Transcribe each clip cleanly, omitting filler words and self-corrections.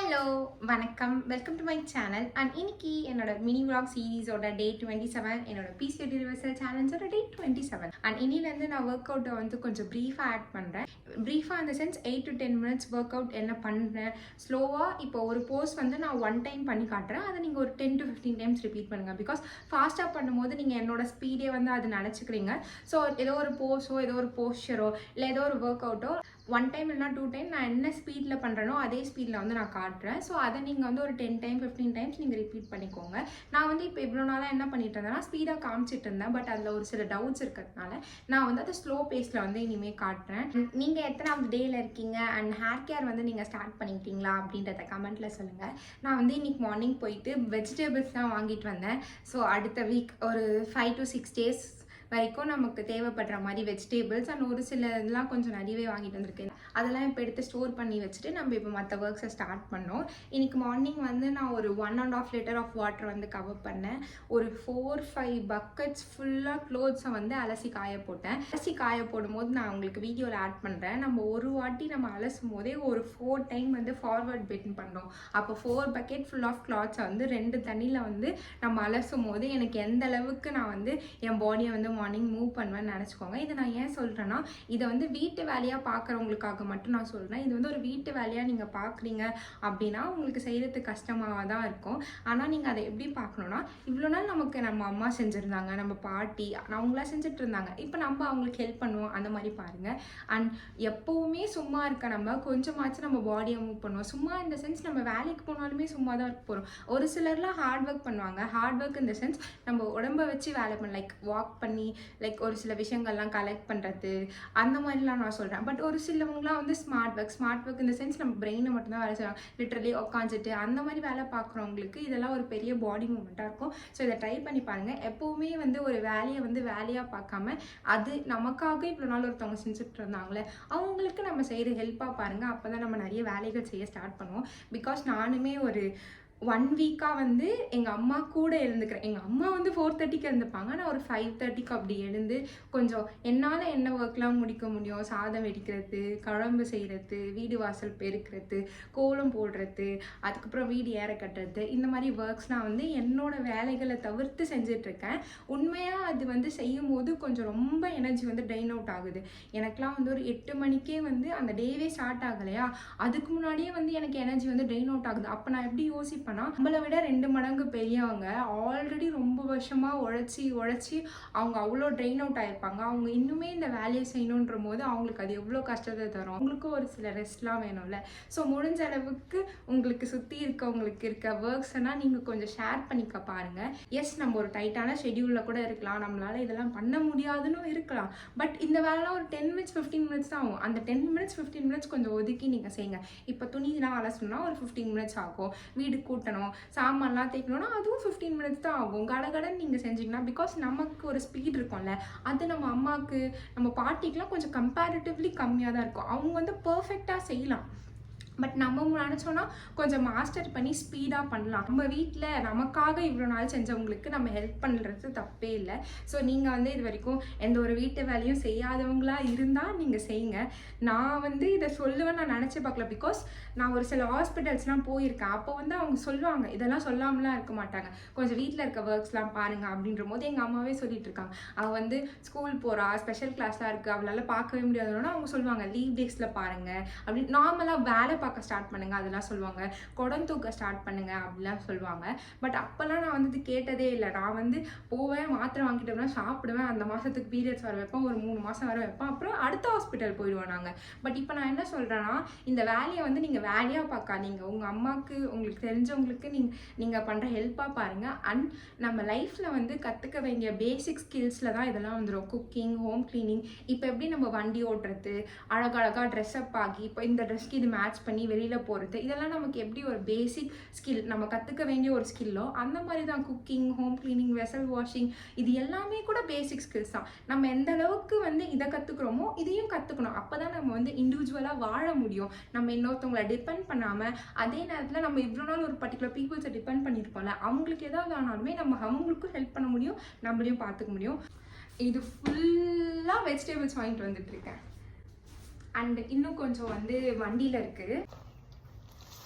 Hello வணக்கம், welcome to my channel. And இன்னைக்கு என்னோட மினி vlog சீரீஸோட டே 27, என்னோட பிசிஓ ரிவர்சல் சேலஞ்சோட டே 27. அண்ட் இன்னிலேருந்து நான் ஒர்க் அவுட்டை வந்து கொஞ்சம் ப்ரீஃபாக ஆட் பண்ணுறேன். ப்ரீஃபாக இந்த sense 8 to 10 minutes work out என்ன பண்ணுறேன் ஸ்லோவாக. இப்போ ஒரு போஸ் வந்து நான் 1 time பண்ணி காட்டுறேன், அதை நீங்கள் ஒரு 10 to 15 times ரிப்பீட் பண்ணுங்கள். பிகாஸ் ஃபாஸ்ட்டாக பண்ணும்போது நீங்கள் என்னோட ஸ்பீடே வந்து அது நினச்சிக்கிறீங்க. ஸோ ஏதோ ஒரு போஸோ ஏதோ ஒரு போஸ்டரோ இல்லை ஏதோ ஒரு ஒர்க் அவுட்டோ 1 time இல்லைனா 2 time நான் என்ன ஸ்பீடில் பண்ணுறேனோ அதே ஸ்பீடில் வந்து நான் காட்டுறேன். ஸோ அதை நீங்கள் வந்து ஒரு 10 time 15 times நீங்கள் ரிப்பீட் பண்ணிக்கோங்க. நான் வந்து இப்போ இவ்வளோ நாளாக என்ன பண்ணிட்டு இருந்தேன்னா ஸ்பீடாக காமிச்சிட்டு இருந்தேன். பட் அதில் ஒரு சில டவுட்ஸ் இருக்கிறதுனால நான் வந்து அதை ஸ்லோ பேஸில் வந்து இனிமேல் காட்டுறேன். நீங்கள் எத்தனாவது டேயில் இருக்கீங்க அண்ட் ஹேர் கேர் வந்து நீங்கள் ஸ்டார்ட் பண்ணிக்கிட்டீங்களா அப்படின்றத கமெண்ட்டில் சொல்லுங்கள். நான் வந்து இன்றைக்கி மார்னிங் போயிட்டு வெஜிடபிள்ஸ் தான் வாங்கிட்டு வந்தேன். ஸோ அடுத்த வீக் ஒரு 5 to 6 days வரைக்கும் நமக்கு தேவைப்படுற மாதிரி வெஜிடபிள்ஸ் அண்ட் ஒரு சில இதெல்லாம் கொஞ்சம் நிறையவே வாங்கிட்டு வந்திருக்கேன். அதெல்லாம் இப்போ எடுத்து ஸ்டோர் பண்ணி வச்சுட்டு நம்ம இப்போ மற்ற ஒர்க்ஸை ஸ்டார்ட் பண்ணோம். இன்றைக்கி மார்னிங் வந்து நான் ஒரு 1.5 liter ஆஃப் வாட்டர் வந்து கவர் பண்ணேன். ஒரு 4-5 buckets ஃபுல்லாக க்ளோத்ஸை வந்து அலசி காய போட்டேன். அலசி காய போடும்போது நான் உங்களுக்கு வீடியோவில் ஆட் பண்ணுறேன். நம்ம ஒரு வாட்டி நம்ம அலசும் போதே ஒரு 4 time வந்து ஃபார்வர்ட் பெண்ட் பண்ணோம். அப்போ 4 bucket ஃபுல் ஆஃப் க்ளாத்ஸை வந்து 2 தண்ணியில் வந்து நம்ம அலசும் போது எனக்கு எந்த அளவுக்கு நான் வந்து என் பாடியை வந்து மார்னிங் மூவ் பண்ணுவேன்னு நினச்சிக்கோங்க. இதை நான் ஏன் சொல்கிறேன்னா, இதை வந்து வீட்டு வேலையாக பார்க்குறவங்களுக்காக மட்டும் நான் சொல்கிறேன். இது வந்து ஒரு வீட்டு வேலையாக நீங்கள் பார்க்குறீங்க அப்படின்னா உங்களுக்கு செய்கிறதுக்கு கஷ்டமாக தான் இருக்கும். ஆனால் நீங்கள் அதை எப்படி பார்க்கணுன்னா, இவ்வளோ நாள் நமக்கு நம்ம அம்மா செஞ்சுருந்தாங்க, நம்ம பாட்டி அவங்களாம் செஞ்சுட்டு இருந்தாங்க, இப்போ நம்ம அவங்களுக்கு ஹெல்ப் பண்ணுவோம். அந்த மாதிரி பாருங்கள். அண்ட் எப்போவுமே சும்மா இருக்க நம்ம கொஞ்சமாச்சும் நம்ம பாடியை மூவ் பண்ணுவோம். சும்மா இந்த சென்ஸ் நம்ம வேலைக்கு போனாலுமே சும்மா தான் இருக்க போகிறோம். ஒரு சிலர்லாம் ஹார்ட் ஒர்க் பண்ணுவாங்க. ஹார்ட் ஒர்க் இந்த சென்ஸ் நம்ம உடம்பை வச்சு வேலை பண்ண, லைக் வாக் பண்ணி லைக் ஒரு சில விஷயங்கள்லாம் கலெக்ட் பண்ணுறது அந்த மாதிரிலாம் நான் சொல்கிறேன். பட் ஒரு சிலவங்களாம் வந்து ஸ்மார்ட் ஒர்க் இந்த சென்ஸ் நம்ம பிரெயினை மட்டும்தான் வேலை செய்வாங்க. லிட்டரலி உட்காந்துட்டு அந்த மாதிரி வேலை பார்க்குறவங்களுக்கு இதெல்லாம் ஒரு பெரிய பாடி மூவ்மெண்ட்டாக இருக்கும். ஸோ இதை ட்ரை பண்ணி பாருங்கள். எப்போவுமே வந்து ஒரு வேலையை வந்து வேலையாக பார்க்காம அது நமக்காக இவ்வளோ நாள் ஒருத்தவங்க செஞ்சுட்டு இருந்தாங்களே அவங்களுக்கு நம்ம செய்கிற ஹெல்ப்பாக பாருங்கள். அப்போ தான் நம்ம நிறைய வேலைகள் செய்ய ஸ்டார்ட் பண்ணுவோம். பிகாஸ் நானுமே ஒரு 1 week வந்து எங்கள் அம்மா கூட எழுந்துக்கிறேன். எங்கள் அம்மா வந்து 4:30க்கு எழுந்துப்பாங்க. நான் ஒரு 5:30க்கு அப்படி எழுந்து கொஞ்சம் என்னால் என்ன ஒர்க்லாம் முடிக்க முடியும், சாதம் வெடிக்கிறது, குழம்பு செய்கிறது, வீடு வாசல் பெருக்கிறது, கோலம் போடுறது, அதுக்கப்புறம் வீடு ஏற கட்டுறது, இந்த மாதிரி ஒர்க்ஸ்லாம் வந்து என்னோட வேலைகளை தவிர்த்து செஞ்சிட்ருக்கேன். உண்மையாக அது வந்து செய்யும் போது கொஞ்சம் ரொம்ப எனர்ஜி வந்து ட்ரெயின் அவுட் ஆகுது. எனக்குலாம் வந்து ஒரு 8 மணிக்கே வந்து அந்த டேவே ஸ்டார்ட் ஆகலையா, அதுக்கு முன்னாடியே வந்து எனக்கு எனர்ஜி வந்து ட்ரெயின் அவுட் ஆகுது. அப்போ நான் எப்படி யோசிப்பேன், நம்மளை விட 2 மடங்கு பெரியவங்க ஆல்ரெடி ரொம்ப வருஷமாக உழைச்சி அவங்க அவ்வளோ ட்ரெயின் அவுட் ஆகிருப்பாங்க. அவங்க இன்னுமே இந்த வேலையை செய்யணுன்ற போது அவங்களுக்கு அது எவ்வளோ கஷ்டத்தை தரும். அவங்களுக்கும் ஒரு சில ரெஸ்ட்லாம் வேணும்ல. ஸோ முடிஞ்ச அளவுக்கு உங்களுக்கு சுற்றி இருக்கவங்களுக்கு இருக்க ஒர்க்ஸ்னால் நீங்கள் கொஞ்சம் ஷேர் பண்ணிக்க பாருங்கள். எஸ், நம்ம ஒரு டைட்டான ஷெடியூலில் கூட இருக்கலாம், நம்மளால் இதெல்லாம் பண்ண முடியாதுன்னு இருக்கலாம். பட் இந்த வேலைலாம் ஒரு 10 minutes 15 minutes தான் ஆகும். அந்த 10 minutes 15 minutes கொஞ்சம் ஒதுக்கி நீங்கள் செய்யுங்க. இப்போ துணிலாம் அலசணும்னா ஒரு 15 minutes ஆகும். வீடு கூட்டணும், சாமான்லாம் தேய்க்கணும்னா அதுவும் 15 minutes தான் ஆகும். கடகடன்னு நீங்கள் செஞ்சிங்கன்னா, பிகாஸ் நமக்கு ஒரு ஸ்பீட் இருக்கும்ல, அது நம்ம அம்மாவுக்கு நம்ம பாட்டிக்கெலாம் கொஞ்சம் கம்பேரிட்டிவ்லி கம்மியாக தான் இருக்கும். அவங்க வந்து பர்ஃபெக்டாக செய்யலாம். பட் நம்ம நினச்சோன்னா கொஞ்சம் மாஸ்டர் பண்ணி ஸ்பீடாக பண்ணலாம். நம்ம வீட்டில் நமக்காக இவ்வளோ நாள் செஞ்சவங்களுக்கு நம்ம ஹெல்ப் பண்ணுறது தப்பே இல்லை. ஸோ நீங்கள் வந்து இது வரைக்கும் எந்த ஒரு வீட்டு வேலையும் செய்யாதவங்களாக இருந்தால் நீங்கள் செய்யுங்க. நான் வந்து இதை சொல்லுவேன் நான் நினச்சி பார்க்கல. பிகாஸ் நான் ஒரு சில ஹாஸ்பிட்டல்ஸ்லாம் போயிருக்கேன். அப்போ வந்து அவங்க சொல்லுவாங்க, இதெல்லாம் சொல்லாமலாம் இருக்க மாட்டாங்க, கொஞ்சம் வீட்டில் இருக்க ஒர்க்ஸ்லாம் பாருங்கள் அப்படின்ற போது எங்கள் அம்மாவே சொல்லிட்டு இருக்காங்க. அவள் வந்து ஸ்கூல் போகிறா, ஸ்பெஷல் கிளாஸ்லாம் இருக்குது, அவளால் பார்க்கவே முடியாதுன்னா அவங்க சொல்லுவாங்க லீவ் டேஸில் பாருங்கள் அப்படி. நார்மலாக வேலை பார்க்க ஸ்டார்ட் பண்ணுங்க அதெல்லாம் சொல்லுவாங்க. குடம் தூக்க ஸ்டார்ட் பண்ணுங்க அப்படிலாம் சொல்லுவாங்க. பட் அப்போல்லாம் நான் வந்து கேட்டதே இல்லை. நான் வந்து போவேன், மாத்திரை வாங்கிட்டோம்னா சாப்பிடுவேன், அந்த மாதத்துக்கு பீரியட்ஸ் வர வைப்பேன், ஒரு 3 மாதம் வர வைப்பேன், அப்புறம் அடுத்த ஹாஸ்பிட்டல் போயிடுவோம் நாங்கள். பட் இப்போ நான் என்ன சொல்கிறேன்னா, இந்த வேலையை வந்து நீங்கள் வேலையாக பார்க்காதீங்க. உங்கள் அம்மாவுக்கு உங்களுக்கு தெரிஞ்சவங்களுக்கு நீங்கள் பண்ணுற ஹெல்ப்பாக பாருங்கள். அண்ட் நம்ம லைஃப்பில் வந்து கற்றுக்க வேண்டிய பேசிக் ஸ்கில்ஸில் தான் இதெல்லாம் வந்துடும். Cooking, home cleaning. இப்போ எப்படி நம்ம வண்டி ஓட்டுறது, அழகழகாக ட்ரெஸ்அப் ஆகி இப்போ இந்த ட்ரெஸ்க்கு இது மேட்ச் பண்ணி வெளியில் போகிறது, இதெல்லாம் நமக்கு எப்படி ஒரு பேசிக் ஸ்கில் நம்ம கற்றுக்க வேண்டிய ஒரு ஸ்கில்லோ அந்த மாதிரி தான் cooking, home cleaning, vessel washing, இது எல்லாமே கூட பேசிக் ஸ்கில்ஸ் தான். நம்ம எந்த அளவுக்கு வந்து இதை கற்றுக்குறோமோ இதையும் கற்றுக்கணும். அப்போ தான் நம்ம வந்து இண்டிவிஜுவலாக வாழ முடியும். நம்ம இன்னொருத்தவங்களை டிபெண்ட் பண்ணாமல், அதே நேரத்தில் நம்ம இவ்வளோ நாள் ஒரு பர்டிகுலர் பீப்புள்ஸை டிபெண்ட் பண்ணியிருப்போம்ல, அவங்களுக்கு ஏதாவது ஆனாலுமே நம்ம அவங்களுக்கும் ஹெல்ப் பண்ண முடியும், நம்மளையும் பார்த்துக்க முடியும். இது ஃபுல்லாக வெஜிடபிள்ஸ் வாங்கிட்டு வந்துட்டுருக்கேன். அண்ட் இன்னும் கொஞ்சம் வந்து வண்டியில் இருக்குது.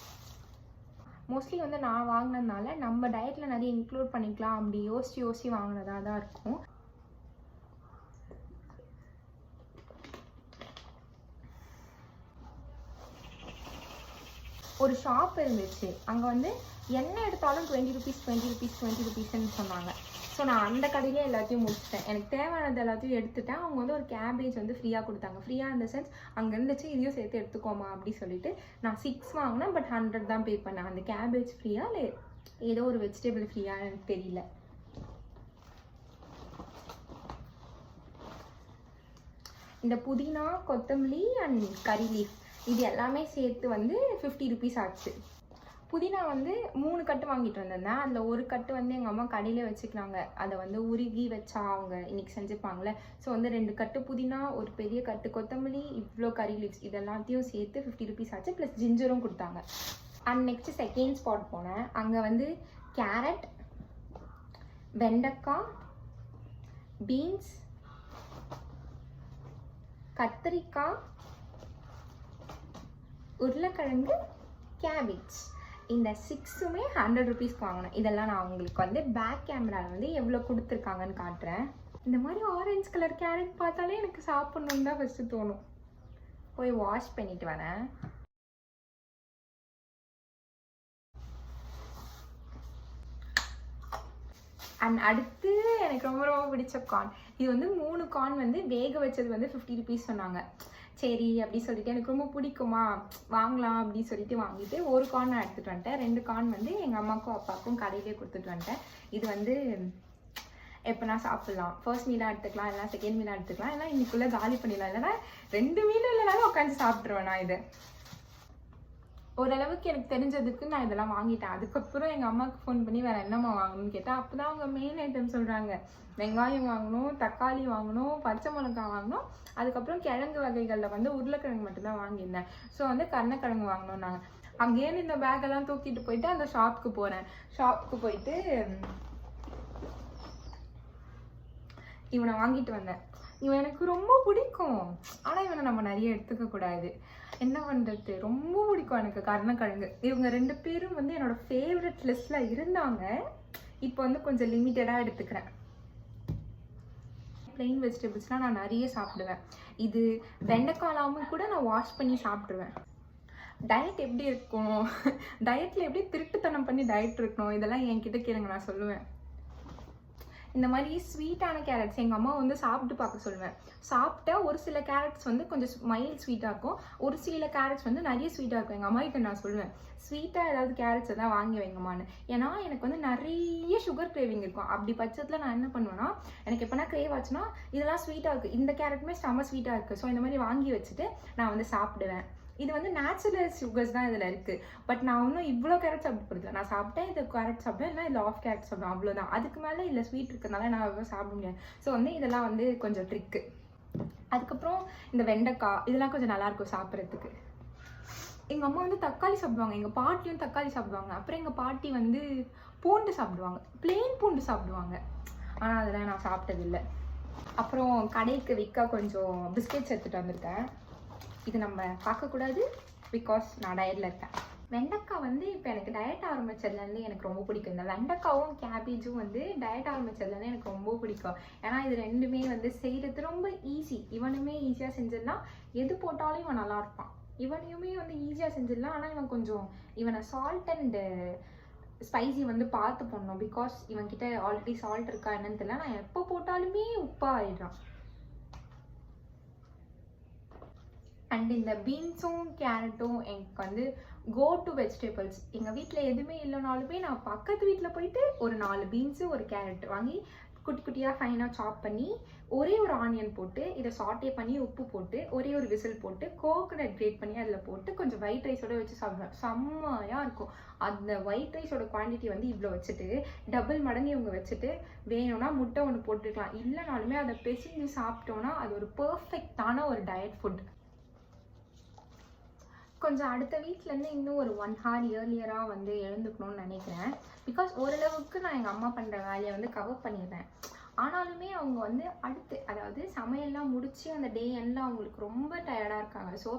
மோஸ்ட்லி வந்து நான் வாங்கினதுனால நம்ம டயட்டில் நிறைய இன்க்ளூட் பண்ணிக்கலாம் அப்படி யோசிச்சு வாங்கினதாக தான் இருக்கும். ஒரு ஷாப் இருந்துச்சு, அங்கே வந்து என்ன எடுத்தாலும் 20 rupees சொன்னாங்க. ஸோ நான் அந்த கடையிலே எல்லாத்தையும் முடிச்சிட்டேன். எனக்கு தேவையானது எல்லாத்தையும் எடுத்துட்டேன். அவங்க வந்து ஒரு கேபேஜ் வந்து ஃப்ரீயாக கொடுத்தாங்க. ஃப்ரீயாக இந்த சென்ஸ் அங்கே இருந்துச்சு, இதையும் சேர்த்து எடுத்துக்கோமா அப்படி சொல்லிட்டு நான் 6 வாங்கினேன். பட் 100 தான் பே பண்ணேன். அந்த கேபேஜ் ஃப்ரீயா இல்லை ஏதோ ஒரு வெஜிடபிள் ஃப்ரீயா எனக்கு தெரியல. இந்த புதினா, கொத்தமல்லி அண்ட் கறி லீஃப் இது எல்லாமே சேர்த்து வந்து 50 rupees ஆச்சு. புதினா வந்து 3 கட்டு வாங்கிட்டு வந்திருந்தேன். அதில் ஒரு கட்டு வந்து எங்கள் அம்மா கடையில் வச்சுக்கிறாங்க. அதை வந்து உருகி வச்சா அவங்க இன்னைக்கு செஞ்சுப்பாங்களே. ஸோ வந்து 2 கட்டு புதினா, ஒரு பெரிய கட்டு கொத்தமல்லி, இவ்வளோ கறி லீவ்ஸ் இது எல்லாத்தையும் சேர்த்து 50 rupees ஆச்சு. ப்ளஸ் ஜிஞ்சரும் கொடுத்தாங்க. அண்ட் நெக்ஸ்ட்டு செகண்ட் ஸ்பாட் போனேன். அங்கே வந்து கேரட், வெண்டைக்காய், பீன்ஸ், கத்திரிக்காய், உருளைக்கிழங்கு, கேபேஜ் இந்த 6மே 100 rupeesக்கு வாங்கினேன். இதெல்லாம் நான் உங்களுக்கு வந்து பேக் கேமராவில் வந்து எவ்வளோ கொடுத்துருக்காங்கன்னு காட்டுறேன். இந்த மாதிரி ஆரஞ்சு கலர் கேரட் பார்த்தாலே எனக்கு சாப்பிட்ணுன்னு தான் ஃபஸ்ட்டு தோணும். போய் வாஷ் பண்ணிட்டு வரேன். அண்ட் அடுத்து எனக்கு ரொம்ப ரொம்ப பிடிச்ச கார்ன். இது வந்து 3 கார்ன் வந்து வேக வச்சது வந்து 50 rupees சொன்னாங்க. சரி அப்படி சொல்லிட்டு எனக்கு ரொம்ப பிடிக்குமா வாங்கலாம் அப்படின்னு சொல்லிட்டு வாங்கிட்டு ஒரு கார்ன் நான் எடுத்துகிட்டு வந்துட்டேன். 2 கார்ன் வந்து எங்கள் அம்மாவுக்கும் அப்பாவுக்கும் கடையிலே கொடுத்துட்டு வந்துட்டேன். இது வந்து எப்போ நான் சாப்பிட்லாம், ஃபர்ஸ்ட் மீலாக எடுத்துக்கலாம், இல்லைனா செகண்ட் மீலாக எடுத்துக்கலாம், இல்லைனா இன்னைக்குள்ளே காலி பண்ணிடலாம், இல்லைனா 2 மீலும் இல்லைனாலும் உட்காந்து சாப்பிட்ருவேன் நான். இது ஓரளவுக்கு எனக்கு தெரிஞ்சதுக்கு நான் இதெல்லாம் வாங்கிட்டேன். அதுக்கப்புறம் எங்கள் அம்மாவுக்கு ஃபோன் பண்ணி வேறு என்னம்மா வாங்கணும்னு கேட்டால் அப்போ தான் அவங்க மெயின் ஐட்டம் சொல்கிறாங்க. வெங்காயம் வாங்கணும், தக்காளி வாங்கணும், பச்சை மிளகாய் வாங்கணும், அதுக்கப்புறம் கிழங்கு வகைகளில் வந்து உருளைக்கிழங்கு மட்டும்தான் வாங்கியிருந்தேன். ஸோ வந்து கருணக்கிழங்கு வாங்கணும். நாங்கள் அங்கேன்னு இந்த பேக்கெல்லாம் தூக்கிட்டு போயிட்டு அந்த ஷாப்புக்கு போகிறேன். ஷாப்புக்கு போயிட்டு இவனை வாங்கிட்டு வந்தேன். இவன் எனக்கு ரொம்ப பிடிக்கும். ஆனால் இவனை நம்ம நிறைய எடுத்துக்க கூடாது. என்ன பண்ணுறது, ரொம்ப பிடிக்கும் எனக்கு கருணக்கிழங்கு. இவங்க 2 பேரும் வந்து என்னோட ஃபேவரட் லிஸ்ட்டில் இருந்தாங்க. இப்போ வந்து கொஞ்சம் லிமிட்டடாக எடுத்துக்கிறேன். பிளெயின் வெஜிடபிள்ஸ்லாம் நான் நிறைய சாப்பிடுவேன். இது வெண்டைக்காலாமும் கூட நான் வாஷ் பண்ணி சாப்பிடுவேன். டயட் எப்படி இருக்கும், டயட்டில் எப்படி திருட்டுத்தனம் பண்ணி டயட் இருக்கணும், இதெல்லாம் என்கிட்ட கேளுங்க, நான் சொல்லுவேன். இந்த மாதிரி ஸ்வீட்டான கேரட்ஸ் எங்கள் அம்மா வந்து சாப்பிட்டு பார்க்க சொல்லுவேன். சாப்பிட்டா ஒரு சில கேரட்ஸ் வந்து கொஞ்சம் மைல்ட் ஸ்வீட்டாக இருக்கும், ஒரு சில கேரட்ஸ் வந்து நிறைய ஸ்வீட்டாக இருக்கும். எங்கள் அம்மா கிட்ட நான் சொல்லுவேன் ஸ்வீட்டாக ஏதாவது கேரட்ஸை தான் வாங்கி வைங்கம்மான்னு. ஏன்னா எனக்கு வந்து நிறைய சுகர் கிரேவிங் இருக்கும். அப்படி பட்சத்தில் நான் என்ன பண்ணுவேன்னா, எனக்கு எப்போனா கிரேவ் ஆச்சுன்னா இதெல்லாம் ஸ்வீட்டாக இருக்குது, இந்த கேரட்டுமே செம்ம ஸ்வீட்டாக இருக்குது, ஸோ இந்த மாதிரி வாங்கி வச்சுட்டு நான் வந்து சாப்பிடுவேன். இது வந்து நேச்சுரல் சுகர்ஸ் தான் இதில் இருக்குது. பட் நான் ஒன்றும் இவ்வளோ கேரட் சாப்பிட்றதில்ல. நான் சாப்பிட்டேன், இது கேரட் சாப்பிட்டேன், இல்லை இதில் ஆஃப் கேரட் சாப்பிடுவேன், அவ்வளோதான். அதுக்கு மேலே இல்லை ஸ்வீட் இருக்கிறதுனால நான் அவ்வளோ சாப்பிட முடியாது. ஸோ வந்து இதெல்லாம் வந்து கொஞ்சம் ட்ரிக்கு. அதுக்கப்புறம் இந்த வெண்டைக்காய் இதெல்லாம் கொஞ்சம் நல்லாயிருக்கும் சாப்பிட்றதுக்கு. எங்கள் அம்மா வந்து தக்காளி சாப்பிடுவாங்க, எங்கள் பாட்டியும் தக்காளி சாப்பிடுவாங்க. அப்புறம் எங்கள் பாட்டி வந்து பூண்டு சாப்பிடுவாங்க, பிளெயின் பூண்டு சாப்பிடுவாங்க. ஆனால் அதெல்லாம் நான் சாப்பிட்டதில்லை. அப்புறம் கடைக்கு விற்க கொஞ்சம் பிஸ்கெட்ஸ் எடுத்துகிட்டு வந்திருக்கேன். இது நம்ம பார்க்கக்கூடாது, பிகாஸ் நான் டயட்டில் இருக்கேன். வெண்டைக்காய் வந்து இப்போ எனக்கு டயட் ஆரம்பிச்சதுலேருந்து எனக்கு ரொம்ப பிடிக்கும். இந்த வெண்டைக்காவும் கேபேஜும் வந்து டயட் ஆரம்பிச்சதுலேருந்து எனக்கு ரொம்ப பிடிக்கும். ஏன்னா இது 2மே வந்து செய்கிறது ரொம்ப ஈஸி. இவனுமே ஈஸியாக செஞ்சிடலாம், எது போட்டாலும் இவன் நல்லா இருப்பான். இவனையுமே வந்து ஈஸியாக செஞ்சிடலாம். ஆனால் இவன் கொஞ்சம் இவனை சால்ட் அண்டு ஸ்பைசி வந்து பார்த்து போடணும். பிகாஸ் இவன்கிட்ட ஆல்ரெடி சால்ட் இருக்கா என்னன்னு தெரியல. நான் எப்போ போட்டாலுமே உப்பாக ஆயிடுறான். அண்ட் இந்த பீன்ஸும் கேரட்டும் எனக்கு வந்து கோ டு வெஜிடபிள்ஸ். எங்கள் வீட்டில் எதுவுமே இல்லைனாலுமே நான் பக்கத்து வீட்டில் போயிட்டு ஒரு 4 பீன்ஸு ஒரு கேரட் வாங்கி குட்டி குட்டியாக ஃபைனாக சாப் பண்ணி ஒரே ஒரு ஆனியன் போட்டு இதை சாட்டே பண்ணி உப்பு போட்டு ஒரே ஒரு விசில் போட்டு கோகனட் கிரேட் பண்ணி அதில் போட்டு கொஞ்சம் ஒயிட் ரைஸோட வச்சு சாப்பிடுவேன். செம்மையாக இருக்கும். அந்த ஒயிட் ரைஸோட குவான்டிட்டி வந்து இவ்வளோ வச்சுட்டு டபுள் மடங்கு இவங்க வச்சுட்டு வேணும்னா முட்டை ஒன்று போட்டுக்கலாம். இல்லைனாலுமே அதை பிசைஞ்சு சாப்பிட்டோன்னா அது ஒரு பர்ஃபெக்டான ஒரு டயட் ஃபுட். கொஞ்சம் அடுத்த வீட்டிலேருந்து இன்னும் ஒரு 1 hour ஏர்லியராக வந்து எழுந்துக்கணும்னு நினைக்கிறேன். பிகாஸ் ஓரளவுக்கு நான் எங்கள் அம்மா பண்ணுற வேலையை வந்து கவர் பண்ணிடுறேன். ஆனாலுமே அவங்க வந்து அடுத்து அதாவது சமையல்லாம் முடித்து அந்த டே எல்லாம் அவங்களுக்கு ரொம்ப டயர்டாக இருக்காங்க. ஸோ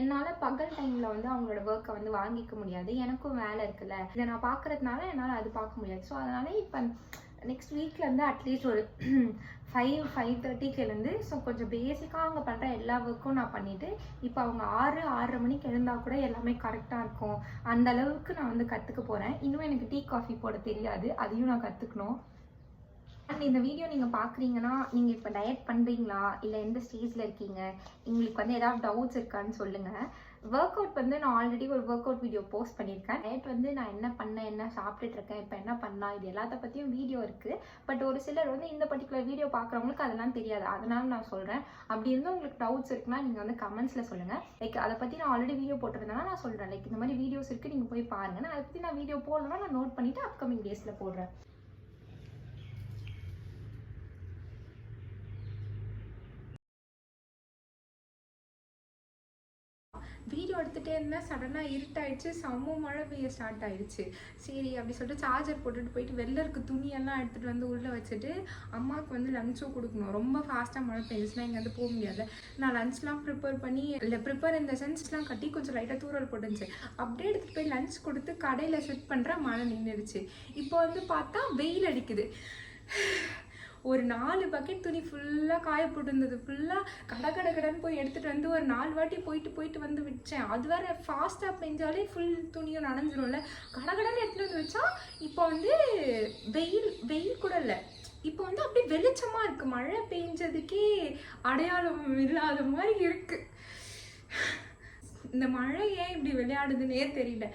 என்னால் பகல் டைமில் வந்து அவங்களோட ஒர்க்கை வந்து வாங்கிக்க முடியாது. எனக்கும் வேலை இருக்குல்ல, இதை நான் பார்க்குறதுனால என்னால் அது பார்க்க முடியாது. ஸோ அதனால் இப்போ நெக்ஸ்ட் வீக்லேருந்து அட்லீஸ்ட் ஒரு 5:30க்கு ஸோ கொஞ்சம் பேசிக்காக அவங்க பண்ணுற எல்லா ஒர்க்கும் நான் பண்ணிவிட்டு இப்போ அவங்க 6:30 மணிக்கு எழுந்தால் கூட எல்லாமே கரெக்டாக இருக்கும். அந்த அளவுக்கு நான் வந்து கற்றுக்க போகிறேன். இன்னும் எனக்கு டீ காஃபி போட தெரியாது, அதையும் நான் கற்றுக்கணும். அண்ட் இந்த வீடியோ நீங்கள் பார்க்குறீங்கன்னா நீங்கள் இப்போ டயட் பண்ணுறீங்களா இல்லை எந்த ஸ்டேஜில் இருக்கீங்க, உங்களுக்கு வந்து ஏதாவது டவுட்ஸ் இருக்கான்னு சொல்லுங்கள். ஒர்க் அவுட் வந்து நான் ஆல்ரெடி ஒரு ஒர்க் அவுட் வீடியோ போஸ்ட் பண்ணியிருக்கேன். டயட் வந்து நான் என்ன பண்ணேன், என்ன சாப்பிட்டுட்ருக்கேன், இப்போ என்ன பண்ணலாம், இது எல்லாத்த பற்றியும் வீடியோ இருக்குது. பட் ஒரு சிலர் வந்து இந்த பர்டிகுலர் வீடியோ பார்க்குறவங்களுக்கு அதெல்லாம் தெரியாது, அதனால நான் சொல்கிறேன். அப்படி இருந்தால் உங்களுக்கு டவுட்ஸ் இருக்குன்னா நீங்கள் வந்து கமெண்ட்ஸில் சொல்லுங்கள். லைக் அதை பற்றி நான் ஆல்ரெடி வீடியோ போட்டிருந்தேன்னா நான் சொல்கிறேன், லைக் இந்த மாதிரி வீடியோஸ் இருக்குது, நீங்கள் போய் பாருங்கள். நான் அதை பற்றி நான் வீடியோ போடலன்னா நான் நோட் பண்ணிவிட்டு அப்கமிங் டேஸில் போடுறேன். வீடியோ எடுத்துகிட்டே இருந்தேன், சடனாக இருட்டாயிடுச்சு, செம்ம மழை பெய்ய ஸ்டார்ட் ஆகிடுச்சு. சரி அப்படி சொல்லிட்டு சார்ஜர் போட்டுட்டு போயிட்டு வெளில இருக்க துணியெல்லாம் எடுத்துகிட்டு வந்து உள்ளே வச்சுட்டு அம்மாவுக்கு வந்து லஞ்சும் கொடுக்கணும். ரொம்ப ஃபாஸ்ட்டாக மழை பெய்ஞ்சுன்னா இங்கே வந்து போக முடியாது. நான் லஞ்ச்லாம் ப்ரிப்பேர் பண்ணி ப்ரிப்பேர் இந்த சென்ஸ்லாம் கட்டி கொஞ்சம் லைட்டாக தூரல் போட்டுருந்துச்சு. அப்படியே எடுத்துகிட்டு போய் லஞ்ச் கொடுத்து கடையில் செட் பண்ணுறேன், மழை நின்றுடுச்சு. இப்போ வந்து பார்த்தா வெயில் அடிக்குது. ஒரு 4 பக்கெட் துணி ஃபுல்லாக காய போட்டுருந்தது. ஃபுல்லாக கடைன்னு போய் எடுத்துகிட்டு வந்து ஒரு 4 வாட்டி போயிட்டு வந்து வச்சேன். அது வேறு ஃபாஸ்ட்டாக பெஞ்சாலே ஃபுல் துணியும் நனைஞ்சிரும்ல. கடைன்னு எடுத்துகிட்டு வந்து வச்சா இப்போ வந்து வெயில் கூட இல்லை, இப்போ வந்து அப்படியே வெளிச்சமாக இருக்குது. மழை பெஞ்சதுக்கே அடையாளம் இல்லாத மாதிரி இருக்குது. இந்த மழை ஏன் இப்படி விளையாடுதுன்னே தெரியல.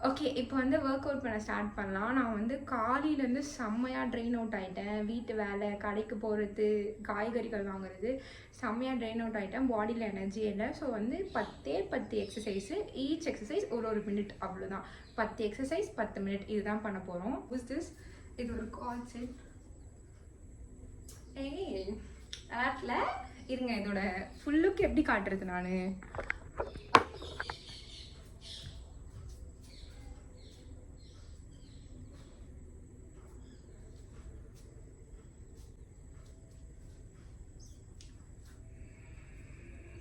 ஓகே, இப்போ வந்து ஒர்க் அவுட் பண்ண ஸ்டார்ட் பண்ணலாம். நான் வந்து காலையிலேருந்து செம்மையாக ட்ரெயின் அவுட் ஆகிட்டேன். வீட்டு வேலை, கடைக்கு போகிறது, காய்கறிகள் வாங்குறது, செம்மையாக ட்ரெயின் அவுட் ஆகிட்டேன். பாடியில் எனர்ஜி இல்லை. ஸோ வந்து 10 எக்ஸசைஸு, ஈச் எக்ஸசைஸ் ஒரு மினிட், அவ்வளோதான். 10 எக்ஸசைஸ் 10 மினிட், இதுதான் பண்ண போகிறோம். இது ஒரு கால் செட். ஆப்பில் இருங்க, இதோட ஃபுல்லுக்கு எப்படி காட்டுறது நான்?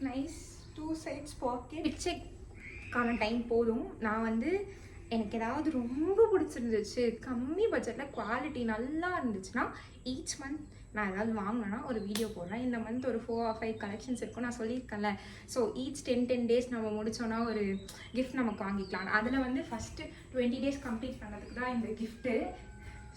Nice 2 sides pocket. பிச்சைக்கான டைம் போதும். நான் வந்து எனக்கு ஏதாவது ரொம்ப பிடிச்சிருந்துச்சு, கம்மி பட்ஜெட்டில் குவாலிட்டி நல்லா இருந்துச்சுன்னா ஈச் மந்த் நான் ஏதாவது வாங்கினேன்னா ஒரு வீடியோ போடுறேன். இந்த மந்த் ஒரு 4 or 5 கலெக்ஷன்ஸ் இருக்கும், நான் சொல்லியிருக்கேன்ல. ஸோ ஈச் 10 days நம்ம முடித்தோன்னா ஒரு கிஃப்ட் நமக்கு வாங்கிக்கலாம். அதில் வந்து ஃபஸ்ட்டு 20 days கம்ப்ளீட் பண்ணதுக்கு தான் இந்த கிஃப்ட்டு.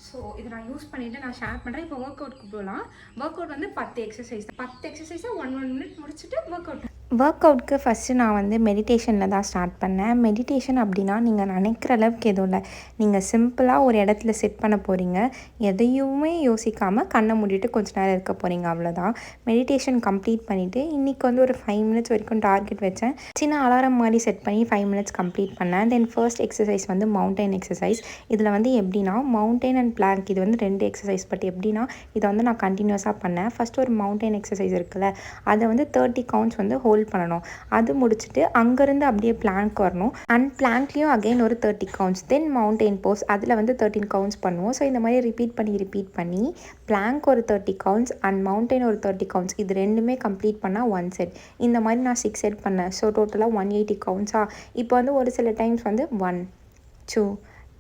ஸோ இதை நான் யூஸ் பண்ணிவிட்டு நான் ஷேர் பண்ணுறேன். இப்போ ஒர்க் அவுட்க்கு போகலாம். ஒர்க் அவுட் வந்து 10 எக்ஸசைஸை 1 மினிட் முடிச்சுட்டு ஒர்க் அவுட். ஒர்க் அவுட்க்கு ஃபஸ்ட்டு நான் வந்து மெடிடேஷனில் தான் ஸ்டார்ட் பண்ணேன். மெடிடேஷன் அப்படின்னா நீங்கள் நினைக்கிற அளவுக்கு எதுவும் இல்லை. நீங்கள் சிம்பிளாக ஒரு இடத்துல செட் பண்ண போகிறீங்க, எதையுமே யோசிக்காமல் கண்ணை மூடிட்டு கொஞ்ச நேரம் இருக்க போகிறீங்க, அவ்வளோதான். மெடிடேஷன் கம்ப்ளீட் பண்ணிவிட்டு இன்றைக்கி வந்து ஒரு 5 minutes வரைக்கும் டார்கெட் வச்சேன். சின்ன அலாரம் மாதிரி செட் பண்ணி 5 minutes கம்ப்ளீட் பண்ணேன். தென் ஃபர்ஸ்ட் எக்ஸசைஸ் வந்து மவுண்டைன் எக்ஸசைஸ். இதில் வந்து எப்படின்னா மவுண்டைன் அண்ட் பிளாங்க், இது வந்து 2 எக்ஸசைஸ். பட் எப்படின்னா இதை வந்து நான் கண்டினியூஸாக பண்ணேன். ஃபஸ்ட்டு ஒரு மவுண்டைன் எக்ஸசைஸ் இருக்குல்ல, அதை வந்து 30 counts வந்து ஹோல்ட் பண்ணணும். அது முடிச்சுட்டு அங்கேருந்து அப்படியே பிளாங்க் வரணும். அண்ட் பிளாங்க்லேயும் அகெயின் ஒரு 30 counts. தென் மவுண்டைன் போஸ், அதில் வந்து 13 counts பண்ணுவோம். ஸோ இந்த மாதிரி ரிப்பீட் பண்ணி பிளாங்க் ஒரு 30 counts அண்ட் மவுண்டைன் ஒரு 30 counts, இது ரெண்டுமே கம்ப்ளீட் பண்ணால் 1 set. இந்த மாதிரி நான் 6 set பண்ணேன். ஸோ டோட்டலாக 180 counts. இப்போ வந்து ஒரு சில டைம்ஸ் வந்து 1 2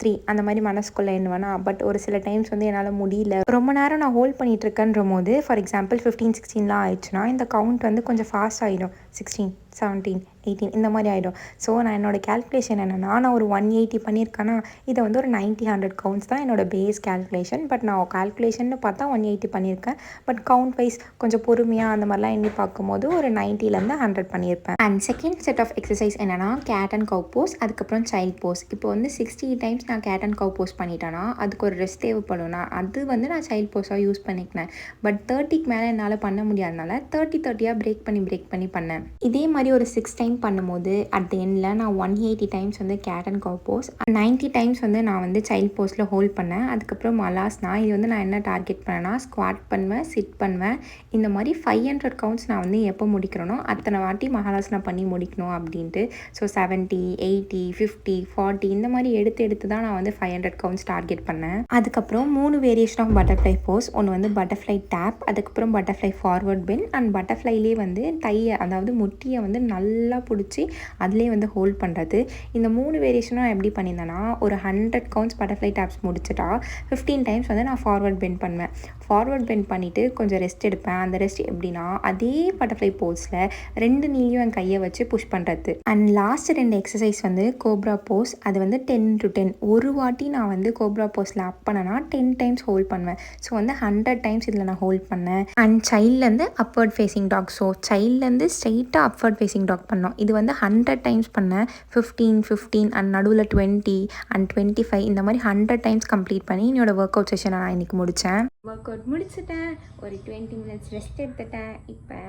3 அந்த மாதிரி மனசுக்குள்ளே எண்ணுவேனா. பட் ஒரு சில டைம்ஸ் வந்து என்னால் முடியல, ரொம்ப நேரம் நான் ஹோல்ட் பண்ணிகிட்ருக்கேன்ற போது, ஃபார் எக்ஸாம்பிள் 15 16 ஆயிடுச்சுன்னா இந்த கவுண்ட் வந்து கொஞ்சம் ஃபாஸ்ட் ஆகிடும். 16 17 18 இந்த மாதிரி ஆகிடும். ஸோ நான் என்னோடய கேல்குலேஷன் என்னென்னா, நான் ஒரு 180 பண்ணியிருக்கேன்னா இதை வந்து ஒரு 90 100 counts தான் என்னோடய பேஸ் கேல்குலேஷன். பட் நான் கேல்குலேஷன் பார்த்தா 180 பண்ணியிருக்கேன். பட் கவுண்ட் வைஸ் கொஞ்சம் பொறுமையாக அந்த மாதிரிலாம் எண்ணி பார்க்கும்போது ஒரு 90லேருந்து 100 பண்ணியிருப்பேன். And second set of exercise என்னென்னா கேட் அண்ட் கவ் போஸ், அதுக்கப்புறம் சைல்ட் போஸ். இப்போ வந்து 60 times நான் கேட் அண்ட் கவ் போஸ் பண்ணிட்டேன்னா அதுக்கு ஒரு ரெஸ்ட் தேவைப்படும்னா அது வந்து நான் சைல்ட் போஸாக யூஸ் பண்ணிக்கினேன். பட் 30க்கு மேலே என்னால் பண்ண முடியாதனால 30 பிரேக் பண்ணி பண்ணேன். இதே மாதிரி மாதிரி ஒரு 6 டைம் பண்ணும்போது அட் த எண்டில் நான் 180 டைம்ஸ் வந்து cat and cow pose, 90 times வந்து நான் வந்து சைல்ட் போஸில் ஹோல்ட் பண்ணேன். அதுக்கப்புறம் மலாஸ்னா இது வந்து நான் என்ன டார்கெட் பண்ணேன்னா ஸ்குவாட் பண்ணுவேன், சிட் பண்ணுவேன். இந்த மாதிரி 500 கவுண்ட்ஸ் நான் வந்து எப்போ முடிக்கிறேனோ அத்தனை வாட்டி மகாலாசனா பண்ணி முடிக்கணும் அப்படின்ட்டு. ஸோ 70, 80, 50, 40 இந்த மாதிரி எடுத்து தான் நான் வந்து 500 கவுண்ட்ஸ் டார்கெட் பண்ணேன். அதுக்கப்புறம் 3 வேரியேஷன் ஆஃப் பட்டர்ஃப்ளை போஸ். ஒன்று வந்து பட்டர்ஃப்ளை டேப், அதுக்கப்புறம் பட்டர்ஃப்ளை ஃபார்வர்ட் பெண்ட் அண்ட் பட்டர்ஃப்ளைலே வந்து தையை அதாவது முட்டியை வந்து நல்லா பிடிச்சி அதிலே வந்து ஹோல்ட் பண்ணுறது. இந்த 3 வேரியேஷனும் நான் எப்படி பண்ணியிருந்தேன்னா ஒரு 100 கவுண்ட்ஸ் பட்டர்ஃப்ளை டேப்ஸ் முடிச்சிட்டா 15 டைம்ஸ் வந்து நான் ஃபார்வர்ட் பெண்ட் பண்ணுவேன். ஃபார்வர்ட் பெண்ட் பண்ணிவிட்டு கொஞ்சம் ரெஸ்ட் எடுப்பேன். அந்த ரெஸ்ட் எப்படின்னா அதே பட்டர்ஃப்ளை போஸில் 2 நீயும் என் கையை வச்சு புஷ் பண்ணுறது. அண்ட் லாஸ்ட் 2 எக்ஸசைஸ் வந்து கோப்ரா போஸ். அது வந்து 10 to 10 ஒரு வாட்டி நான் வந்து கோப்ரா போஸில் அப் பண்ணேன்னா 10 டைம்ஸ் ஹோல்ட் பண்ணுவேன். ஸோ வந்து 100 டைம்ஸ் இதில் நான் ஹோல்ட் பண்ணேன். அண்ட் சைல்ட்லேருந்து அப்வர்ட் ஃபேஸிங் டாக். ஸோ சைல்ட்லேருந்து ஸ்ட்ரெயிட்டாக அப்வர்ட் ஃபேஸிங் டாக் பண்ணோம். இது வந்து 100 டைம்ஸ் பண்ணேன். 15 அண்ட் நடுவில் 20 அண்ட் 25 இந்த மாதிரி 100 டைம்ஸ் கம்ப்ளீட் பண்ணி என்னோட ஒர்க் அவுட் செஷனை நான் இன்றைக்கி முடித்தேன். ஒர்க் அவுட் முடிச்சுட்டேன். ஒரு 20 மினிட்ஸ் ரெஸ்ட் எடுத்துட்டேன். இப்போ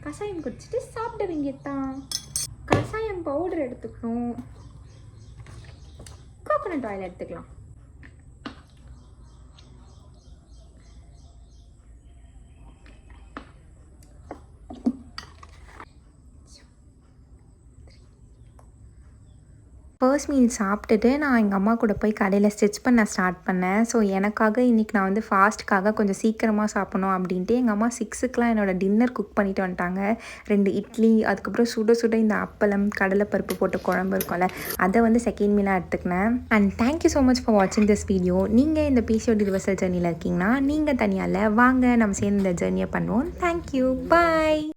கஷாயம் குடிச்சிட்டு சாப்பிடுவீங்க தான். கஷாயம் பவுடர் எடுத்துக்கணும், கோகோனட் ஆயில் எடுத்துக்கலாம். ஃபர்ஸ்ட் மீல் சாப்பிட்டுட்டு நான் எங்கள் அம்மா கூட போய் கடையில் ஸ்டிச் பண்ண ஸ்டார்ட் பண்ணேன். ஸோ எனக்காக இன்றைக்கி நான் வந்து ஃபாஸ்ட்டுக்காக கொஞ்சம் சீக்கிரமாக சாப்பிடணும் அப்படின்ட்டு எங்கள் அம்மா 6க்குலாம் என்னோடய டின்னர் குக் பண்ணிட்டு வந்துட்டாங்க. 2 இட்லி, அதுக்கப்புறம் சுட சுட இந்த அப்பளம், கடலைப்பருப்பு போட்ட குழம்பு இருக்கும்ல, அதை வந்து செகண்ட் மீலாக எடுத்துக்கினேன். And thank you so much for வாட்சிங் திஸ் வீடியோ. நீங்கள் இந்த பிசிஓடி ரிவர்சல் ஜர்னியில் இருக்கீங்கன்னா நீங்கள் தனியால் வாங்க நம்ம சேர்ந்து இந்த ஜர்னியை பண்ணுவோம். தேங்க்யூ, பாய்.